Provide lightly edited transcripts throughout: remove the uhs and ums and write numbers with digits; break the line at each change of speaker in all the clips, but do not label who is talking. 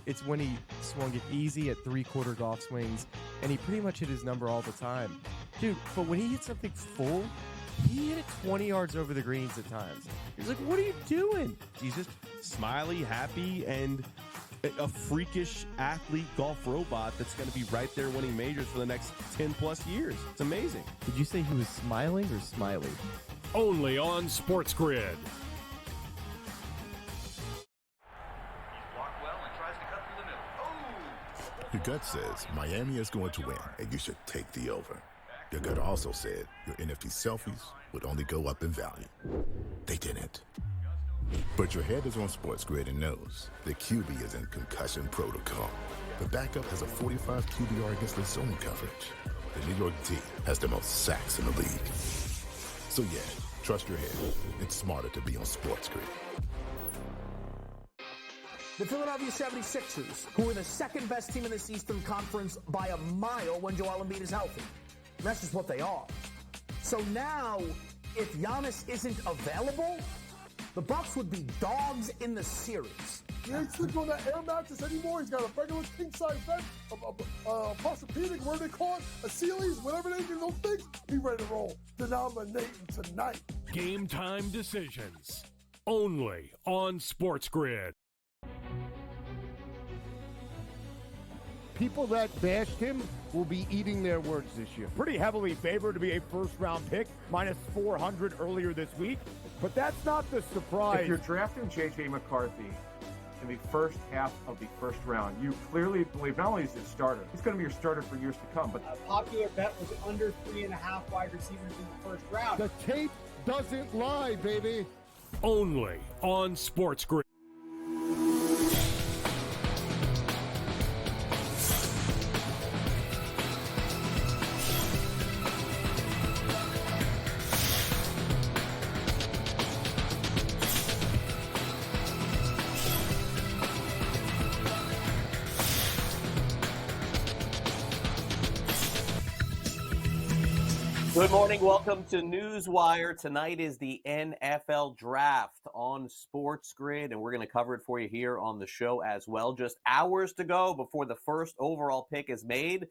It's when he swung it easy at three-quarter golf swings, and he pretty much hit his number all the time. Dude, but when he hit something full, he hit it 20 yards over the greens at times. He's like, what are you doing?
He's just smiley, happy, and a freakish athlete golf robot that's going to be right there winning majors for the next 10-plus years. It's amazing.
Did you say he was smiling or smiley?
Only on SportsGrid.
Your gut says Miami is going to win, and you should take the over. Your gut also said your NFT selfies would only go up in value. They didn't. But your head is on SportsGrid and knows the QB is in concussion protocol. The backup has a 45 QBR against the zone coverage. The New York D has the most sacks in the league. So yeah, trust your head. It's smarter to be on SportsGrid.
The Philadelphia 76ers, who are the second best team in this Eastern Conference by a mile when Joel Embiid is healthy. That's just what they are. So now, if Giannis isn't available, the Bucks would be dogs in the series.
He ain't sleeping on that air mattress anymore. He's got a regular king-size bed, a posturepedic, whatever they call it, a Sealy's, whatever they do, those things. He ready to roll. Denominating tonight.
Game time decisions. Only on SportsGrid.
People that bashed him will be eating their words this year. Pretty heavily favored to be a first-round pick, minus 400 earlier this week. But that's not the surprise.
If you're drafting J.J. McCarthy in the first half of the first round, you clearly believe not only is he a starter, he's going to be your starter for years to come. But
a popular bet was under 3.5 wide receivers in the first round.
The tape doesn't lie, baby.
Only on SportsGrid.
Good morning. Welcome to NewsWire. Tonight is the NFL Draft on SportsGrid, and we're going to cover it for you here on the show as well. Just hours to go before the first overall pick is made.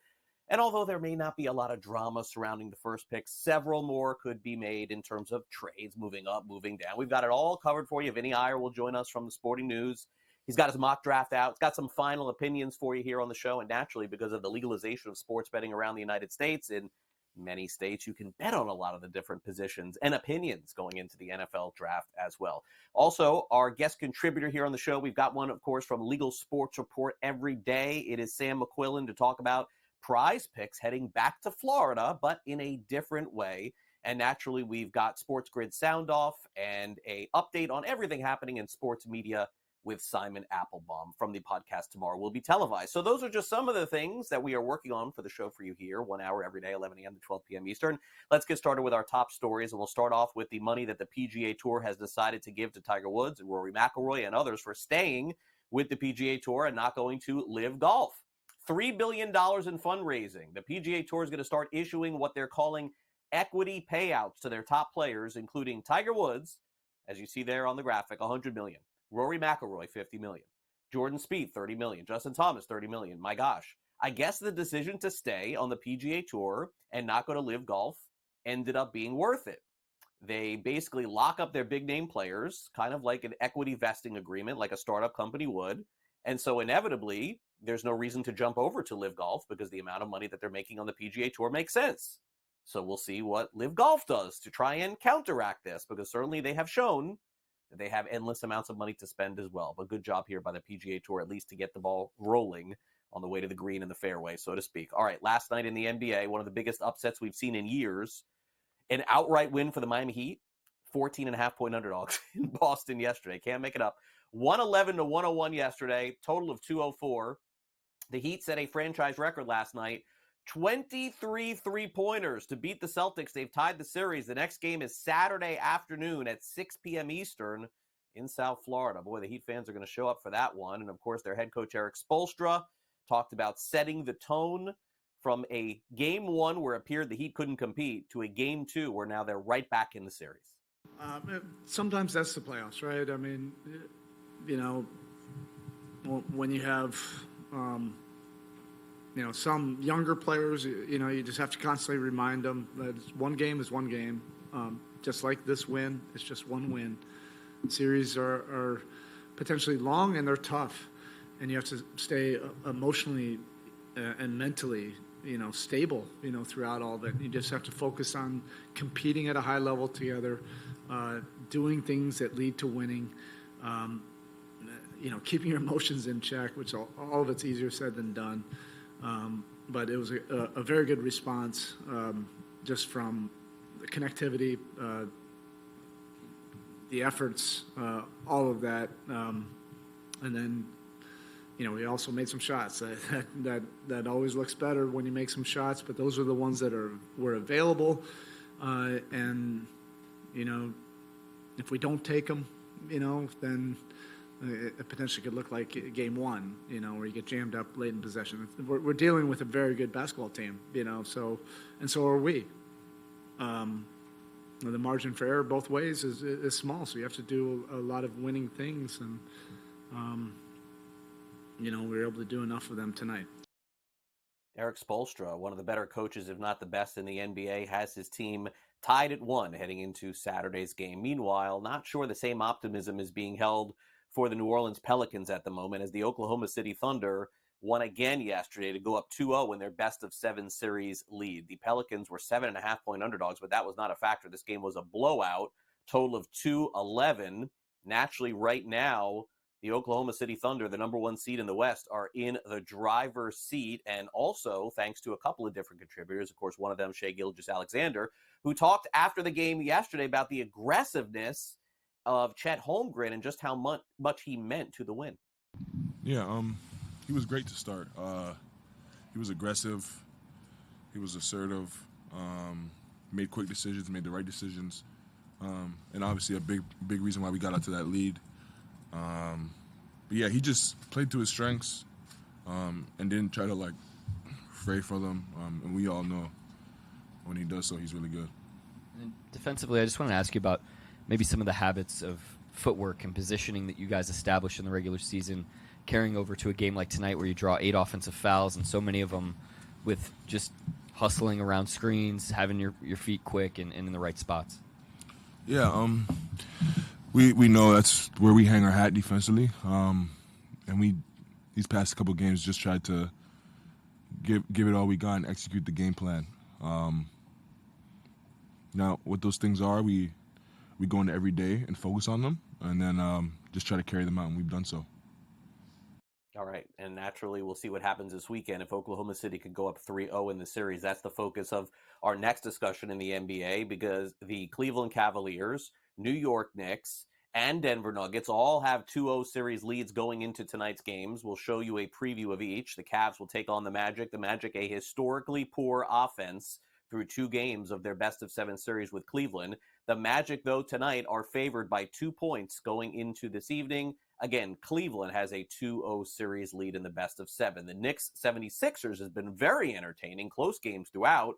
And although there may not be a lot of drama surrounding the first pick, several more could be made in terms of trades moving up, moving down. We've got it all covered for you. Vinnie Iyer will join us from the Sporting News. He's got his mock draft out. He's got some final opinions for you here on the show. And naturally, because of the legalization of sports betting around the United States, in many states, you can bet on a lot of the different positions and opinions going into the NFL draft as well. Also, our guest contributor here on the show, we've got one, of course, from Legal Sports Report every day. It is Sam McQuillan to talk about prize picks heading back to Florida, but in a different way. And naturally, we've got SportsGrid Sound Off and a update on everything happening in sports media with Simon Applebeaum from the podcast tomorrow will be televised. So those are just some of the things that we are working on for the show for you here, 1 hour every day, 11 a.m. to 12 p.m. Eastern. Let's get started with our top stories, and we'll start off with the money that the PGA Tour has decided to give to Tiger Woods and Rory McIlroy and others for staying with the PGA Tour and not going to Live Golf. $3 billion in fundraising. The PGA Tour is going to start issuing what they're calling equity payouts to their top players, including Tiger Woods, as you see there on the graphic, $100 million. Rory McIlroy, $50 million. Jordan Spieth, $30 million. Justin Thomas, $30 million. My gosh. I guess the decision to stay on the PGA Tour and not go to Live Golf ended up being worth it. They basically lock up their big-name players, kind of like an equity vesting agreement, like a startup company would. And so inevitably, there's no reason to jump over to Live Golf because the amount of money that they're making on the PGA Tour makes sense. So we'll see what Live Golf does to try and counteract this, because certainly they have shown they have endless amounts of money to spend as well. But good job here by the PGA Tour, at least to get the ball rolling on the way to the green and the fairway, so to speak. All right, last night in the NBA, one of the biggest upsets we've seen in years, an outright win for the Miami Heat, 14.5-point underdogs in Boston yesterday. Can't make it up. 111 to 101 yesterday, total of 204. The Heat set a franchise record last night. 23 three-pointers to beat the Celtics. They've tied the series. The next game is Saturday afternoon at 6 p.m. Eastern in South Florida. Boy, the Heat fans are going to show up for that one. And, of course, their head coach, Eric Spoelstra, talked about setting the tone from a game one where it appeared the Heat couldn't compete to a game two where now they're right back in the series.
Sometimes that's the playoffs, right? I mean, you know,
when you have, some younger players, you just have to constantly remind them that one game is one game. Just like this win, it's just one win. Series are potentially long and they're tough, and you have to stay emotionally and mentally, stable, throughout all that. You just have to focus on competing at a high level together, doing things that lead to winning, keeping your emotions in check, which all of it's easier said than done. But it was a very good response, just from the connectivity, the efforts, all of that. And then, we also made some shots. That always looks better when you make some shots, but those are the ones that were available. And, if we don't take them, then it potentially could look like game one, where you get jammed up late in possession. We're dealing with a very good basketball team, so are we. The margin for error both ways is small, so you have to do a lot of winning things, and we were able to do enough of them tonight.
Eric Spoelstra, one of the better coaches, if not the best in the NBA, has his team tied at 1 heading into Saturday's game. Meanwhile, not sure the same optimism is being held for the New Orleans Pelicans at the moment, as the Oklahoma City Thunder won again yesterday to go up 2-0 in their best-of-7 series lead. The Pelicans were 7.5-point underdogs, but that was not a factor. This game was a blowout, total of 2-11. Naturally, right now, the Oklahoma City Thunder, the number 1 seed in the West, are in the driver's seat, and also thanks to a couple of different contributors. Of course, one of them, Shai Gilgeous-Alexander, who talked after the game yesterday about the aggressiveness of Chet Holmgren and just how much he meant to the win.
Yeah, he was great to start. He was aggressive. He was assertive. Made quick decisions, made the right decisions. And obviously a big reason why we got out to that lead. But yeah, he just played to his strengths and didn't try to fray for them. And we all know when he does so, he's really good.
And defensively, I just want to ask you about maybe some of the habits of footwork and positioning that you guys established in the regular season, carrying over to a game like tonight where you draw 8 offensive fouls and so many of them with just hustling around screens, having your feet quick and in the right spots.
Yeah, we know that's where we hang our hat defensively, and we these past couple games just tried to give it all we got and execute the game plan. Now, what those things are, we go into every day and focus on them, and then just try to carry them out, and we've done so.
All right, and naturally we'll see what happens this weekend. If Oklahoma City could go up 3-0 in the series, that's the focus of our next discussion in the NBA, because the Cleveland Cavaliers, New York Knicks, and Denver Nuggets all have 2-0 series leads going into tonight's games. We'll show you a preview of each. The Cavs will take on the Magic. The Magic, a historically poor offense through 2 games of their best-of-7 series with Cleveland. The Magic, though, tonight are favored by 2 points going into this evening. Again, Cleveland has a 2-0 series lead in the best-of-7. The Knicks 76ers has been very entertaining, close games throughout.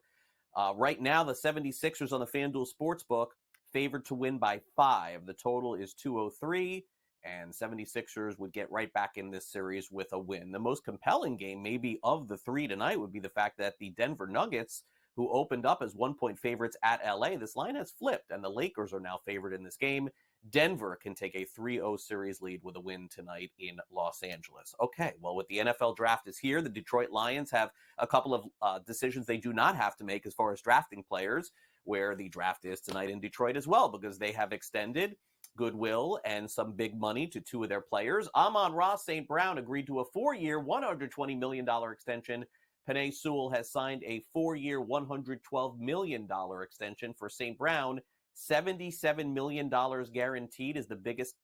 Right now, the 76ers on the FanDuel Sportsbook favored to win by 5. The total is 203, and 76ers would get right back in this series with a win. The most compelling game, maybe of the 3 tonight, would be the fact that the Denver Nuggets, who opened up as 1-point favorites at LA, this line has flipped, and the Lakers are now favored in this game. Denver can take a 3-0 series lead with a win tonight in Los Angeles. Okay, well, with the NFL draft is here, the Detroit Lions have a couple of decisions they do not have to make as far as drafting players, where the draft is tonight in Detroit as well, because they have extended goodwill and some big money to 2 of their players. Amon-Ra St. Brown agreed to a 4-year, $120 million extension. Penei Sewell has signed a 4-year, $112 million extension for St. Brown. $77 million guaranteed is the biggest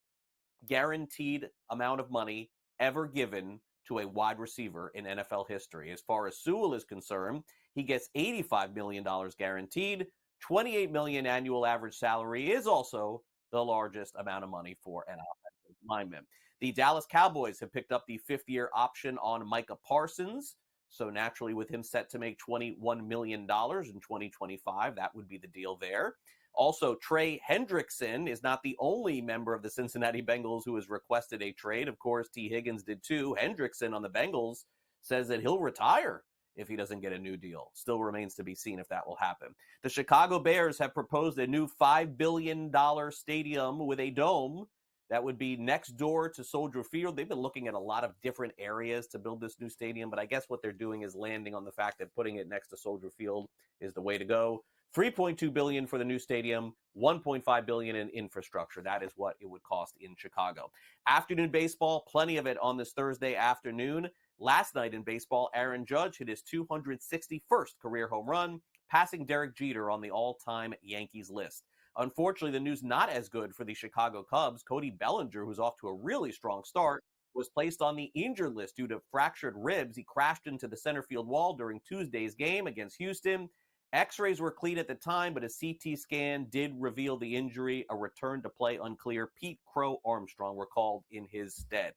guaranteed amount of money ever given to a wide receiver in NFL history. As far as Sewell is concerned, he gets $85 million guaranteed. $28 million annual average salary is also the largest amount of money for an offensive lineman. The Dallas Cowboys have picked up the 5th-year option on Micah Parsons. So naturally, with him set to make $21 million in 2025, that would be the deal there. Also, Trey Hendrickson is not the only member of the Cincinnati Bengals who has requested a trade. Of course, T. Higgins did too. Hendrickson on the Bengals says that he'll retire if he doesn't get a new deal. Still remains to be seen if that will happen. The Chicago Bears have proposed a new $5 billion stadium with a dome that would be next door to Soldier Field. They've been looking at a lot of different areas to build this new stadium, but I guess what they're doing is landing on the fact that putting it next to Soldier Field is the way to go. $3.2 billion for the new stadium, $1.5 billion in infrastructure. That is what it would cost in Chicago. Afternoon baseball, plenty of it on this Thursday afternoon. Last night in baseball, Aaron Judge hit his 261st career home run, passing Derek Jeter on the all-time Yankees list. Unfortunately, the news not as good for the Chicago Cubs. Cody Bellinger, who's off to a really strong start, was placed on the injured list due to fractured ribs. He crashed into the center field wall during Tuesday's game against Houston. X-rays were clean at the time, but a CT scan did reveal the injury. A return to play unclear. Pete Crow Armstrong were called in his stead.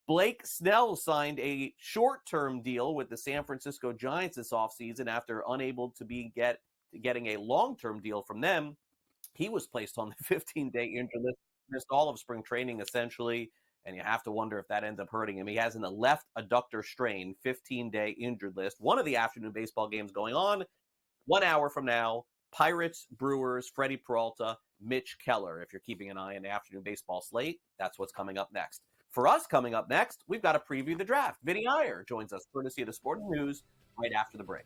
Blake Snell signed a short-term deal with the San Francisco Giants this offseason after unable to be getting a long-term deal from them. He was placed on the 15-day injured list, missed all of spring training essentially, and you have to wonder if that ends up hurting him. He has a left adductor strain, 15-day injured list. One of the afternoon baseball games going on 1 hour from now, Pirates, Brewers, Freddie Peralta, Mitch Keller. If you're keeping an eye on the afternoon baseball slate, that's what's coming up next. For us, coming up next, we've got to preview the draft. Vinnie Iyer joins us courtesy of the Sporting News right after the break.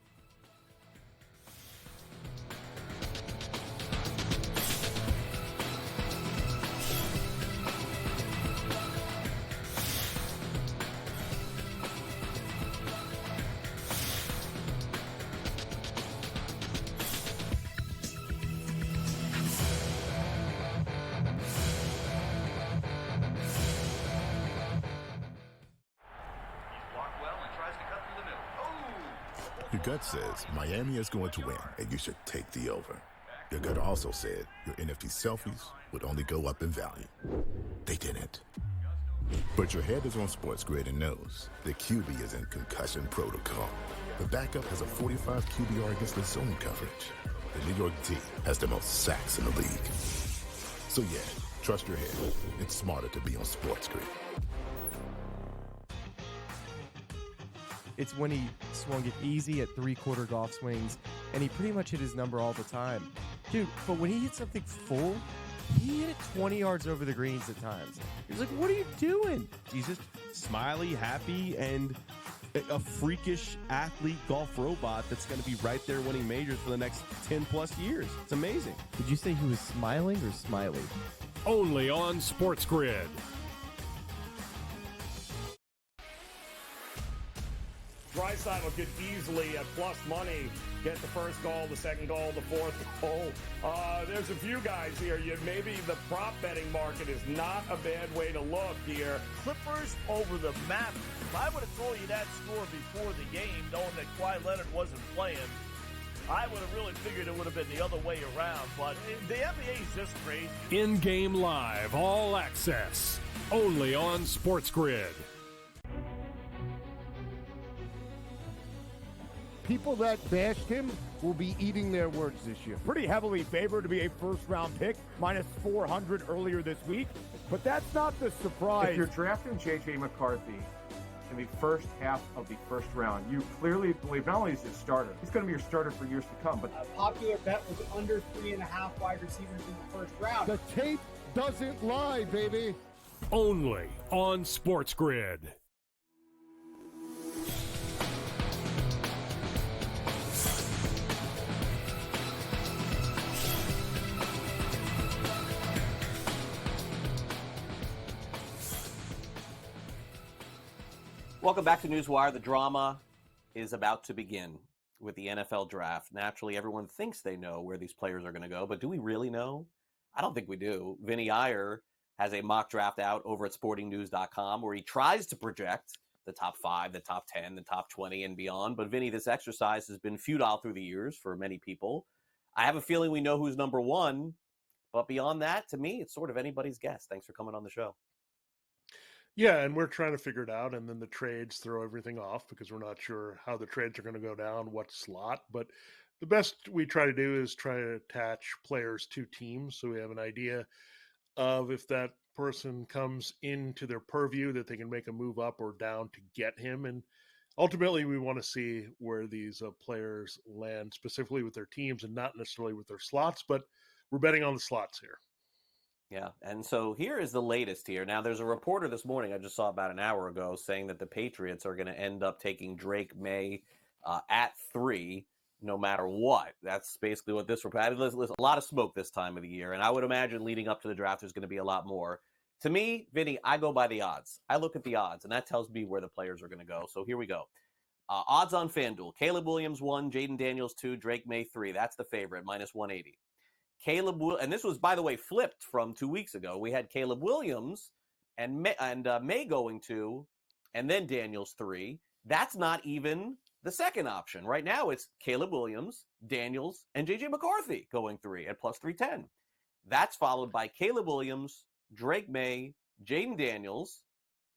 Your gut says Miami is going to win, and you should take the over. Your gut also said your NFT selfies would only go up in value. They didn't. But your head is on SportsGrid and knows the QB is in concussion protocol. The backup has a 45 QBR against the zone coverage. The New York D has the most sacks in the league. So yeah, trust your head. It's smarter to be on SportsGrid.
It's when he swung it easy at three-quarter golf swings, and he pretty much hit his number all the time. Dude, but when he hit something full, he hit it 20 yards over the greens at times. He was like, what are you doing?
He's just smiley, happy, and a freakish athlete golf robot that's going to be right there winning majors for the next 10-plus years. It's amazing.
Did you say he was smiling or smiley?
Only on SportsGrid.
Drysdale could easily, at plus money, get the first goal, the second goal, the fourth goal. There's a few guys here. Maybe the prop betting market is not a bad way to look here.
Clippers over the Mavericks. If I would have told you that score before the game, knowing that Kawhi Leonard wasn't playing, I would have really figured it would have been the other way around. But the NBA is just crazy.
In-game live, all access. Only on SportsGrid.
People that bashed him will be eating their words this year. Pretty heavily favored to be a first-round pick, minus 400 earlier this week. But that's not the surprise.
If you're drafting J.J. McCarthy in the first half of the first round, you clearly believe not only is he a starter, he's going to be your starter for years to come. But
a popular bet was under 3.5 wide receivers in the first round.
The tape doesn't lie, baby.
Only on SportsGrid.
Welcome back to NewsWire. The drama is about to begin with the NFL draft. Naturally, everyone thinks they know where these players are going to go, but do we really know? I don't think we do. Vinnie Iyer has a mock draft out over at sportingnews.com where he tries to project the top 5, the top 10, the top 20, and beyond. But Vinnie, this exercise has been futile through the years for many people. I have a feeling we know who's number 1, but beyond that, to me, it's sort of anybody's guess. Thanks for coming on the show.
Yeah, and we're trying to figure it out, and then the trades throw everything off because we're not sure how the trades are going to go down, what slot. But the best we try to do is try to attach players to teams so we have an idea of if that person comes into their purview that they can make a move up or down to get him. And ultimately, we want to see where these players land specifically with their teams and not necessarily with their slots, but we're betting on the slots here.
Yeah, and so here is the latest here. Now, there's a reporter this morning, I just saw about an hour ago, saying that the Patriots are going to end up taking Drake May at 3, no matter what. That's basically what this report. There's a lot of smoke this time of the year, and I would imagine leading up to the draft, there's going to be a lot more. To me, Vinny, I go by the odds. I look at the odds, and that tells me where the players are going to go. So here we go. Odds on FanDuel. Caleb Williams 1, Jaden Daniels 2, Drake May 3. That's the favorite, minus 180. And this was, by the way, flipped from 2 weeks ago. We had Caleb Williams and May going 2, and then Daniels 3. That's not even the second option. Right now, it's Caleb Williams, Daniels, and J.J. McCarthy going 3 at plus 310. That's followed by Caleb Williams, Drake May, Jaden Daniels,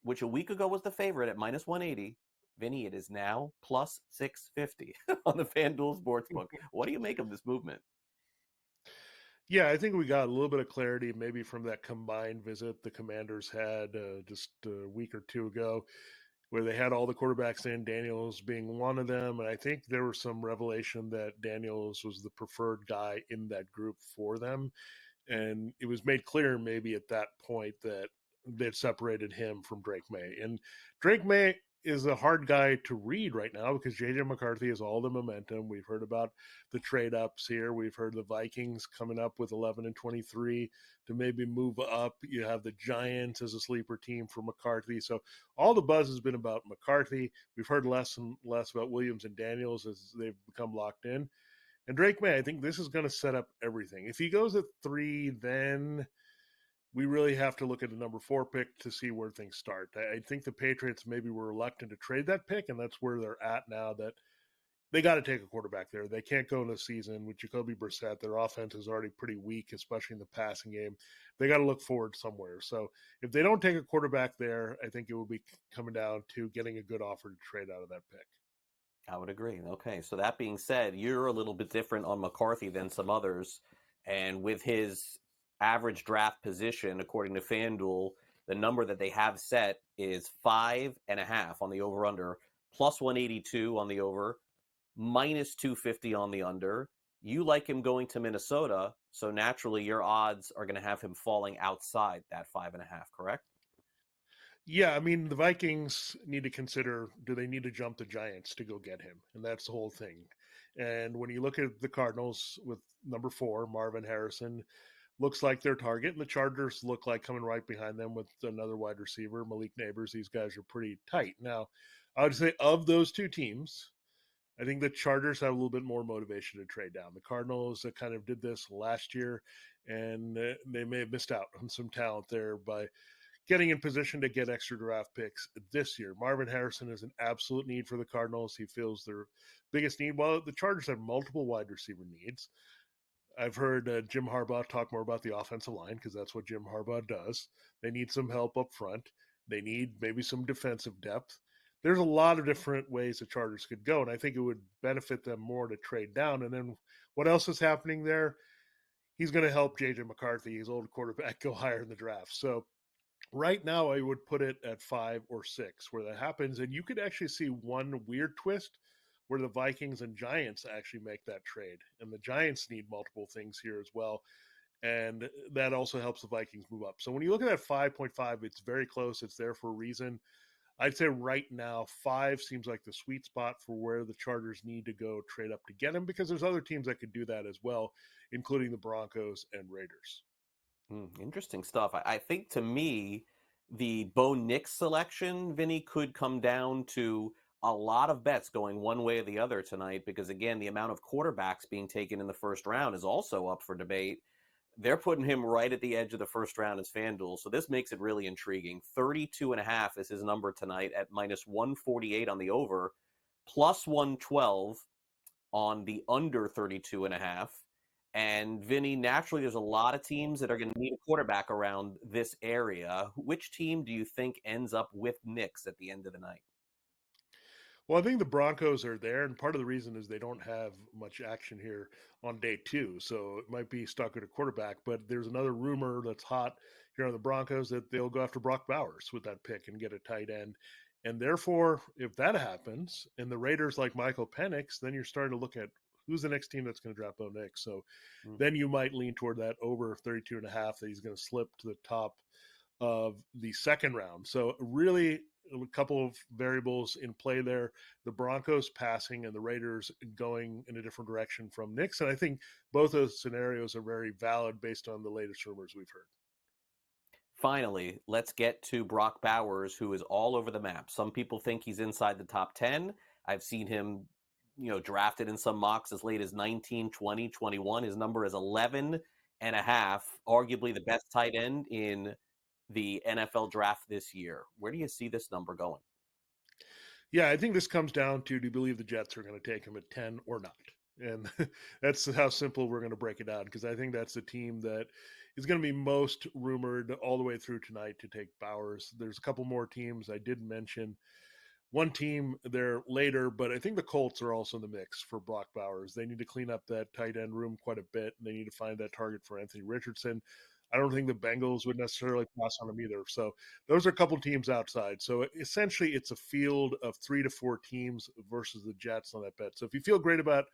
which a week ago was the favorite at minus 180. Vinny, it is now plus 650 on the FanDuel Sportsbook. What do you make of this movement?
Yeah, I think we got a little bit of clarity maybe from that combined visit the Commanders had just a week or two ago, where they had all the quarterbacks in, Daniels being one of them. And I think there was some revelation that Daniels was the preferred guy in that group for them. And it was made clear maybe at that point that they'd separated him from Drake May. And Drake May is a hard guy to read right now because J.J. McCarthy has all the momentum. We've heard about the trade-ups here. We've heard the Vikings coming up with 11 and 23 to maybe move up. You have the Giants as a sleeper team for McCarthy. So all the buzz has been about McCarthy. We've heard less and less about Williams and Daniels as they've become locked in. And Drake May, I think this is going to set up everything. If he goes at 3, then we really have to look at the number 4 pick to see where things start. I think the Patriots maybe were reluctant to trade that pick, and that's where they're at now, that they got to take a quarterback there. They can't go into the season with Jacoby Brissett. Their offense is already pretty weak, especially in the passing game. They got to look forward somewhere. So if they don't take a quarterback there, I think it will be coming down to getting a good offer to trade out of that pick.
I would agree. Okay, so that being said, you're a little bit different on McCarthy than some others, and with his average draft position, according to FanDuel, the number that they have set is 5.5 on the over-under, plus 182 on the over, minus 250 on the under. You like him going to Minnesota, so naturally your odds are going to have him falling outside that 5.5, correct?
Yeah, I mean, the Vikings need to consider, do they need to jump the Giants to go get him? And that's the whole thing. And when you look at the Cardinals with number 4, Marvin Harrison, looks like their target, and the Chargers look like coming right behind them with another wide receiver, Malik Neighbors. These guys are pretty tight. Now, I would say of those two teams, I think the Chargers have a little bit more motivation to trade down. The Cardinals kind of did this last year, and they may have missed out on some talent there by getting in position to get extra draft picks this year. Marvin Harrison is an absolute need for the Cardinals. He feels their biggest need. Well, the Chargers have multiple wide receiver needs. I've heard Jim Harbaugh talk more about the offensive line because that's what Jim Harbaugh does. They need some help up front. They need maybe some defensive depth. There's a lot of different ways the Chargers could go, and I think it would benefit them more to trade down. And then what else is happening there? He's going to help J.J. McCarthy, his old quarterback, go higher in the draft. So right now I would put it at 5 or 6 where that happens. And you could actually see one weird twist where the Vikings and Giants actually make that trade. And the Giants need multiple things here as well. And that also helps the Vikings move up. So when you look at that 5.5, it's very close. It's there for a reason. I'd say right now, 5 seems like the sweet spot for where the Chargers need to go trade up to get him, because there's other teams that could do that as well, including the Broncos and Raiders.
Interesting stuff. I think to me, the Bo Nix selection, Vinny, could come down to a lot of bets going one way or the other tonight, because again, the amount of quarterbacks being taken in the first round is also up for debate. They're putting him right at the edge of the first round as FanDuel, so this makes it really intriguing. 32.5 is his number tonight at minus 148 on the over, plus 112 on the under 32.5. And Vinny, naturally, there's a lot of teams that are going to need a quarterback around this area. Which team do you think ends up with Nix at the end of the night?
Well, I think the Broncos are there, and part of the reason is they don't have much action here on day 2, so it might be stuck at a quarterback. But there's another rumor that's hot here on the Broncos that they'll go after Brock Bowers with that pick and get a tight end. And therefore, if that happens, and the Raiders like Michael Penix, then you're starting to look at who's the next team that's going to draft Bo Nix. So then you might lean toward that over 32.5 that he's going to slip to the top of the second round. So really a couple of variables in play there. The Broncos passing and the Raiders going in a different direction from Nix. And I think both those scenarios are very valid based on the latest rumors we've heard.
Finally, let's get to Brock Bowers, who is all over the map. Some people think he's inside the top 10. I've seen him, drafted in some mocks as late as 19, 20, 21. His number is 11 and a half, arguably the best tight end in the NFL draft this year. Where do you see this number going?
Yeah, I think this comes down to, do you believe the Jets are going to take him at 10 or not? And that's how simple we're going to break it down, because I think that's the team that is going to be most rumored all the way through tonight to take Bowers. There's a couple more teams I did mention. One team there later, but I think the Colts are also in the mix for Brock Bowers. They need to clean up that tight end room quite a bit, and they need to find that target for Anthony Richardson. I don't think the Bengals would necessarily pass on him either. So those are a couple teams outside. So essentially it's a field of 3 to 4 teams versus the Jets on that bet. So if you feel great about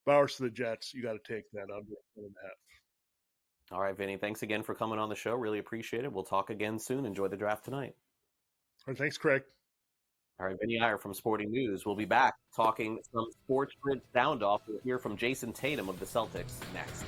Bowers to the Jets, you got to take that under 1.5.
All right, Vinny, thanks again for coming on the show. Really appreciate it. We'll talk again soon. Enjoy the draft tonight.
All right, thanks, Craig.
All right, Vinnie Iyer from Sporting News. We'll be back talking some SportsGrid sound off. We'll hear from Jason Tatum of the Celtics next.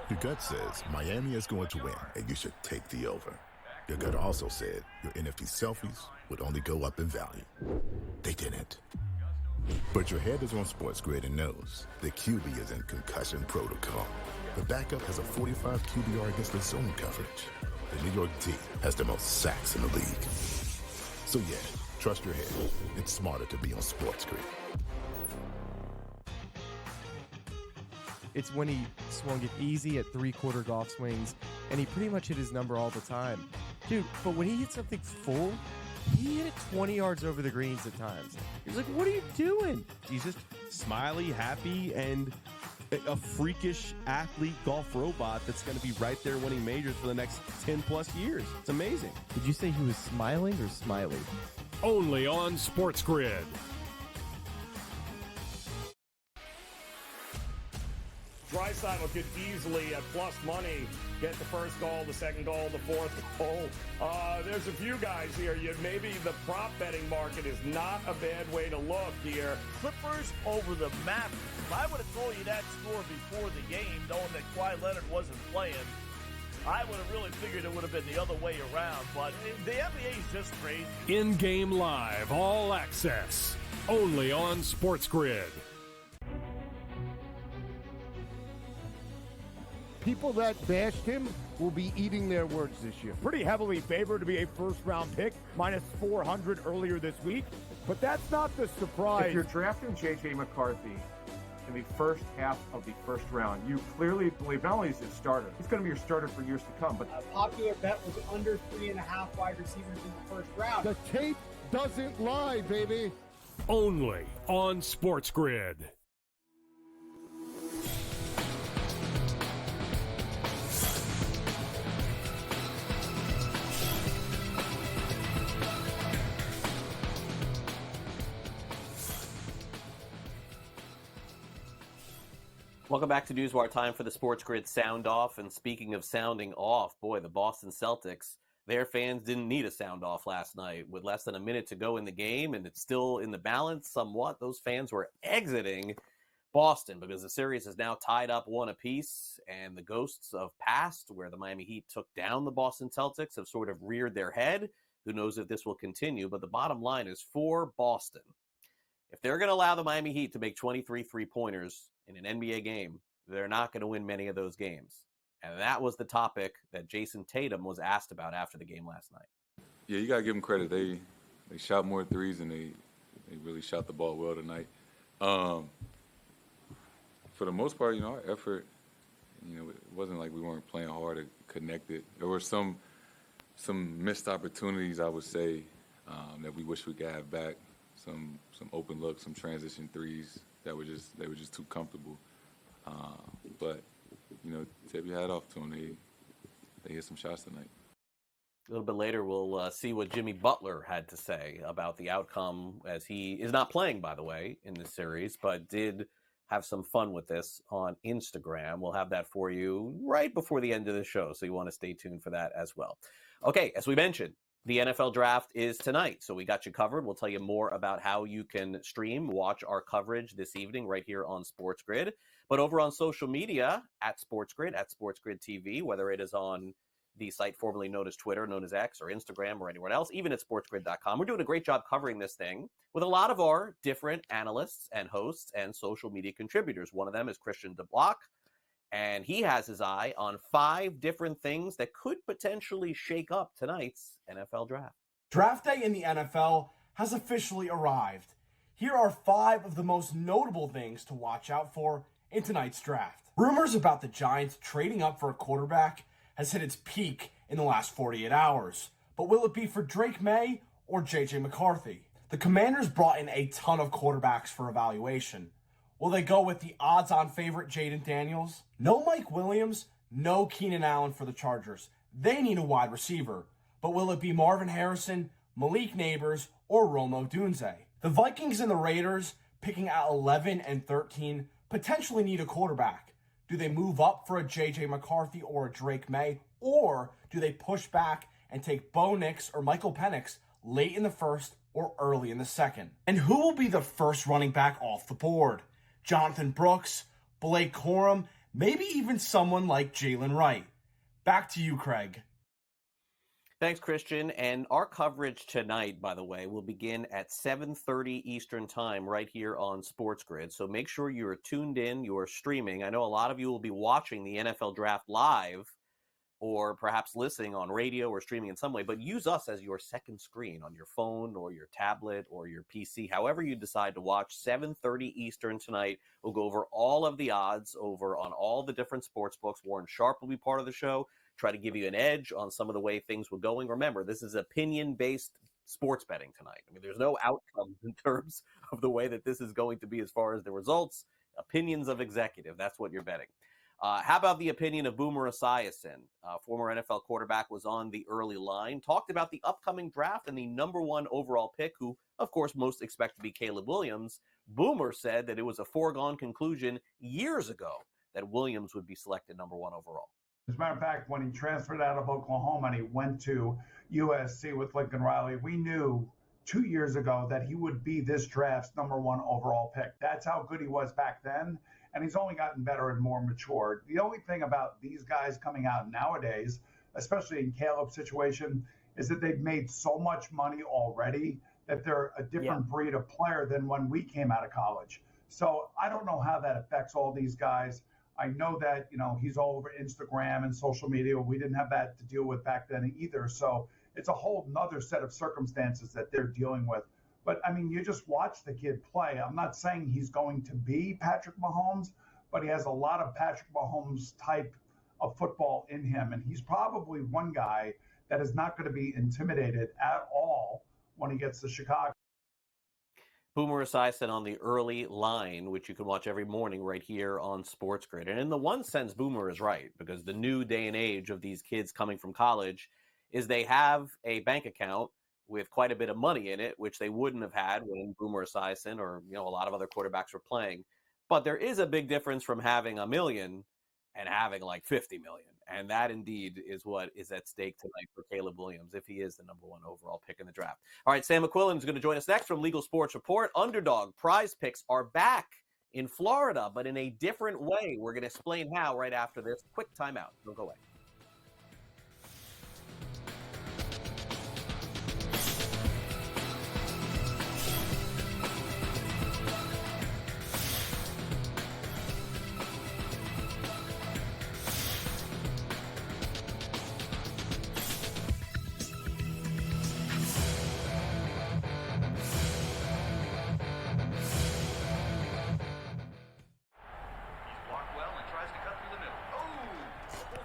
Your gut says Miami is going to win, and you should take the over. Your gut also said your NFT selfies would only go up in value. They didn't. But your head is on SportsGrid and knows the QB is in concussion protocol. The backup has a 45 QBR against the zone coverage. The New York D has the most sacks in the league. So yeah, trust your head. It's smarter to be on SportsGrid.
It's when he swung it easy at 3/4 golf swings, and he pretty much hit his number all the time. Dude, but when he hit something full, he hit it 20 yards over the greens at times. He's like, what are you doing?
He's just smiley, happy, and a freakish athlete golf robot that's going to be right there winning majors for the next 10 plus years. It's amazing.
Did you say he was smiling or smiley?
Only on SportsGrid.
Draisaitl could easily, at plus money, get the first goal, the second goal, the fourth goal. There's a few guys here. Maybe the prop betting market is not a bad way to look here.
Clippers over the Mavericks. If I would have told you that score before the game, knowing that Kawhi Leonard wasn't playing, I would have really figured it would have been the other way around. But the NBA is just crazy.
In-game live, all access. Only on SportsGrid.
People that bashed him will be eating their words this year. Pretty heavily favored to be a first-round pick, minus 400 earlier this week. But that's not the surprise.
If you're drafting J.J. McCarthy in the first half of the first round, you clearly believe not only is he a starter, he's going to be your starter for years to come. But
a popular bet was under 3.5 wide receivers in the first round.
The tape doesn't lie, baby.
Only on SportsGrid.
Welcome back to NewsWire. Time for the SportsGrid sound off. And speaking of sounding off, boy, the Boston Celtics, their fans didn't need a sound off last night. With less than a minute to go in the game, and it's still in the balance somewhat, those fans were exiting Boston because the series is now tied up 1 apiece, and the ghosts of past, where the Miami Heat took down the Boston Celtics, have sort of reared their head. Who knows if this will continue, but the bottom line is for Boston. If they're going to allow the Miami Heat to make 23 three-pointers in an NBA game, they're not going to win many of those games. And that was the topic that Jason Tatum was asked about after the game last night.
Yeah, you got to give them credit. They shot more threes, and they really shot the ball well tonight. For the most part, our effort, it wasn't like we weren't playing hard or connected. There were some missed opportunities, I would say, that we wish we could have back. Some open looks, some transition threes that were just too comfortable. But tip your hat off to them. They hit some shots tonight.
A little bit later, we'll see what Jimmy Butler had to say about the outcome, as he is not playing, by the way, in this series, but did have some fun with this on Instagram. We'll have that for you right before the end of the show, so you want to stay tuned for that as well. Okay, as we mentioned, the NFL draft is tonight, so we got you covered. We'll tell you more about how you can watch our coverage this evening right here on SportsGrid. But over on social media, at SportsGrid TV, whether it is on the site formerly known as Twitter, known as X, or Instagram, or anywhere else, even at sportsgrid.com. We're doing a great job covering this thing with a lot of our different analysts and hosts and social media contributors. One of them is Christian DeBlock, and he has his eye on 5 different things that could potentially shake up tonight's NFL draft.
Draft day in the NFL has officially arrived. Here are 5 of the most notable things to watch out for in tonight's draft. Rumors about the Giants trading up for a quarterback has hit its peak in the last 48 hours. But will it be for Drake May or J.J. McCarthy? The Commanders brought in a ton of quarterbacks for evaluation. Will they go with the odds-on favorite Jaden Daniels? No Mike Williams, no Keenan Allen for the Chargers. They need a wide receiver. But will it be Marvin Harrison, Malik Neighbors, or Romo Dunze? The Vikings and the Raiders, picking at 11 and 13, potentially need a quarterback. Do they move up for a J.J. McCarthy or a Drake May? Or do they push back and take Bo Nix or Michael Penix late in the first or early in the second? And who will be the first running back off the board? Jonathan Brooks, Blake Corum, maybe even someone like Jalen Wright. Back to you, Craig.
Thanks, Christian. And our coverage tonight, by the way, will begin at 7:30 Eastern Time right here on SportsGrid. So make sure you're tuned in, you're streaming. I know a lot of you will be watching the NFL Draft live or perhaps listening on radio or streaming in some way, but use us as your second screen on your phone or your tablet or your PC, however you decide to watch. 7:30 Eastern tonight. We'll go over all of the odds over on all the different sports books. Warren Sharp will be part of the show. Try to give you an edge on some of the way things were going. Remember, this is opinion-based sports betting tonight. I mean, there's no outcome in terms of the way that this is going to be as far as the results. Opinions of executive, that's what you're betting. How about the opinion of Boomer Esiason? Former NFL quarterback, was on the early line, talked about the upcoming draft and the number 1 overall pick, who, of course, most expect to be Caleb Williams. Boomer said that it was a foregone conclusion years ago that Williams would be selected number 1 overall.
As a matter of fact, when he transferred out of Oklahoma and he went to USC with Lincoln Riley, we knew 2 years ago that he would be this draft's number 1 overall pick. That's how good he was back then, and he's only gotten better and more matured. The only thing about these guys coming out nowadays, especially in Caleb's situation, is that they've made so much money already that they're a different breed of player than when we came out of college. So I don't know how that affects all these guys. I know that, he's all over Instagram and social media. We didn't have that to deal with back then either. So it's a whole nother set of circumstances that they're dealing with. But, I mean, you just watch the kid play. I'm not saying he's going to be Patrick Mahomes, but he has a lot of Patrick Mahomes type of football in him. And he's probably one guy that is not going to be intimidated at all when he gets to Chicago.
Boomer Esiason on the early line, which you can watch every morning right here on SportsGrid. And in the one sense, Boomer is right, because the new day and age of these kids coming from college is they have a bank account with quite a bit of money in it, which they wouldn't have had when Boomer Esiason or a lot of other quarterbacks were playing. But there is a big difference from having $1 million and having like $50 million. And that indeed is what is at stake tonight for Caleb Williams, if he is the number 1 overall pick in the draft. All right, Sam McQuillan is going to join us next from Legal Sports Report. Underdog Prize Picks are back in Florida, but in a different way. We're going to explain how right after this quick timeout. Don't go away.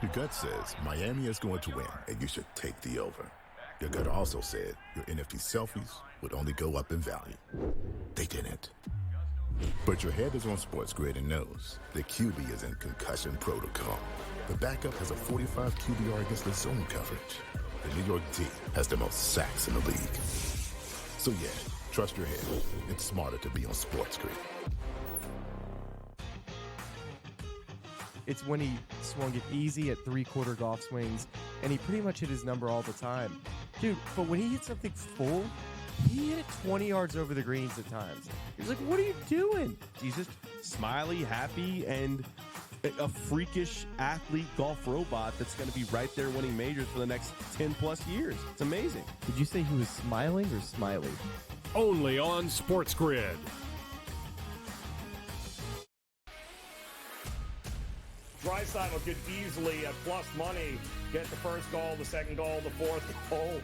Your gut says Miami is going to win, and you should take the over. Your gut also said your NFT selfies would only go up in value. They didn't. But your head is on SportsGrid and knows the QB is in concussion protocol. The backup has a 45 QBR against the zone coverage. The New York D has the most sacks in the league. So yeah, trust your head. It's smarter to be on SportsGrid.
It's when he swung it easy at three-quarter golf swings, and he pretty much hit his number all the time. Dude, but when he hit something full, he hit it 20 yards over the greens at times. He was like, what are you doing?
He's just smiley, happy, and a freakish athlete golf robot that's going to be right there winning majors for the next 10-plus years. It's amazing.
Did you say he was smiling or smiley?
Only on SportsGrid.
Draisaitl could easily, at plus money, get the first goal, the second goal, the fourth goal.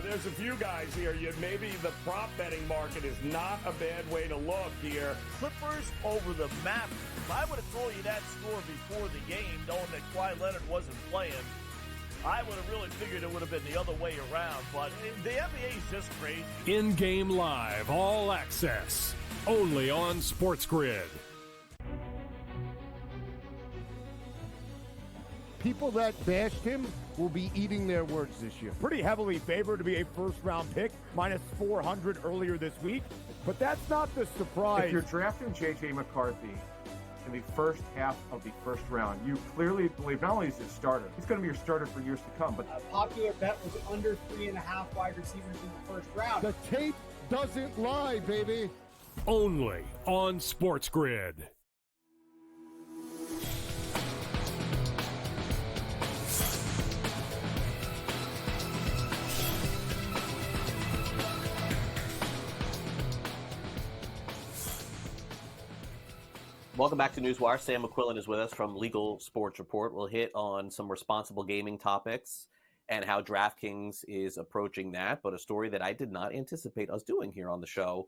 There's a few guys here. Maybe the prop betting market is not a bad way to look here.
Clippers over the Mavericks. If I would have told you that score before the game, knowing that Kawhi Leonard wasn't playing, I would have really figured it would have been the other way around. But the NBA is just crazy.
In-game live, all access. Only on SportsGrid.
People that bashed him will be eating their words this year. Pretty heavily favored to be a first-round pick, minus 400 earlier this week. But that's not the surprise.
If you're drafting J.J. McCarthy in the first half of the first round, you clearly believe not only is he a starter, he's going to be your starter for years to come. But
a popular bet was under 3.5 wide receivers in the first round.
The tape doesn't lie, baby.
Only on SportsGrid.
Welcome back to NewsWire. Sam McQuillan is with us from Legal Sports Report. We'll hit on some responsible gaming topics and how DraftKings is approaching that, but a story that I did not anticipate us doing here on the show,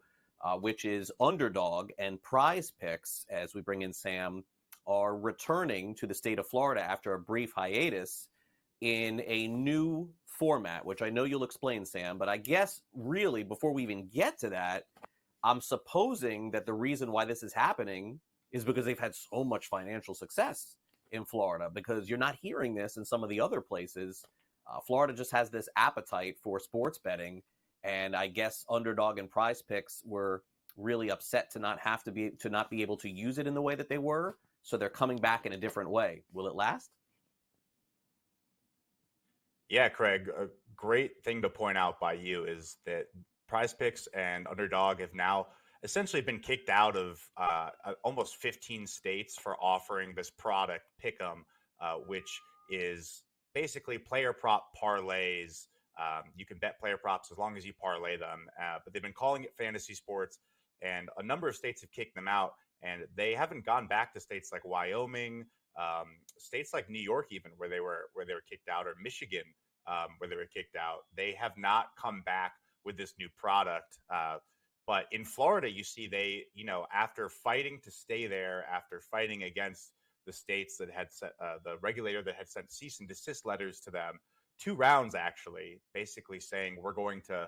which is Underdog and Prize Picks, as we bring in Sam, are returning to the state of Florida after a brief hiatus in a new format, which I know you'll explain, Sam, but I guess really before we even get to that, I'm supposing that the reason why this is happening is because they've had so much financial success in Florida, because you're not hearing this in some of the other places. Florida just has this appetite for sports betting, and I guess Underdog and Prize Picks were really upset to not be able to use it in the way that they were, so they're coming back in a different way. Will it last?
Yeah, Craig, a great thing to point out by you is that Prize Picks and Underdog have now essentially been kicked out of almost 15 states for offering this product, Pick'em, which is basically player prop parlays. You can bet player props as long as you parlay them, but they've been calling it fantasy sports, and a number of states have kicked them out, and they haven't gone back to states like Wyoming, states like New York even, where they were kicked out, or Michigan, where they were kicked out. They have not come back with this new product. But in Florida, you see they, after fighting to stay there, after fighting against the states that had the regulator that had sent cease and desist letters to them, 2 rounds actually, basically saying we're going to,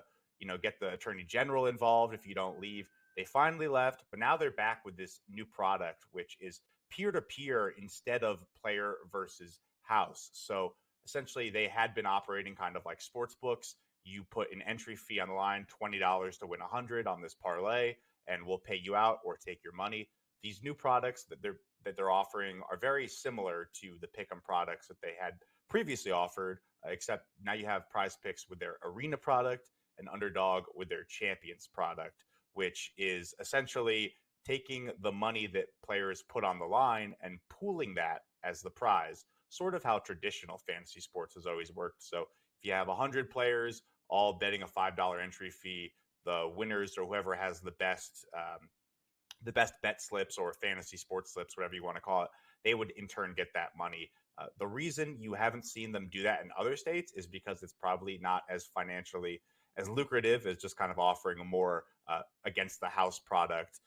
get the attorney general involved if you don't leave. They finally left, but now they're back with this new product, which is peer-to-peer instead of player versus house. So essentially, they had been operating kind of like sports books. You put an entry fee on the line, $20 to win $100 on this parlay, and we'll pay you out or take your money. These new products that they're offering are very similar to the Pick'em products that they had previously offered, except now you have Prize Picks with their Arena product and Underdog with their Champions product, which is essentially taking the money that players put on the line and pooling that as the prize, sort of how traditional fantasy sports has always worked. So if you have 100 players all betting a $5 entry fee, the winners or whoever has the best bet slips or fantasy sports slips, whatever you want to call it, they would in turn get that money. The reason you haven't seen them do that in other states is because it's probably not as financially as lucrative as just kind of offering a more against the house product.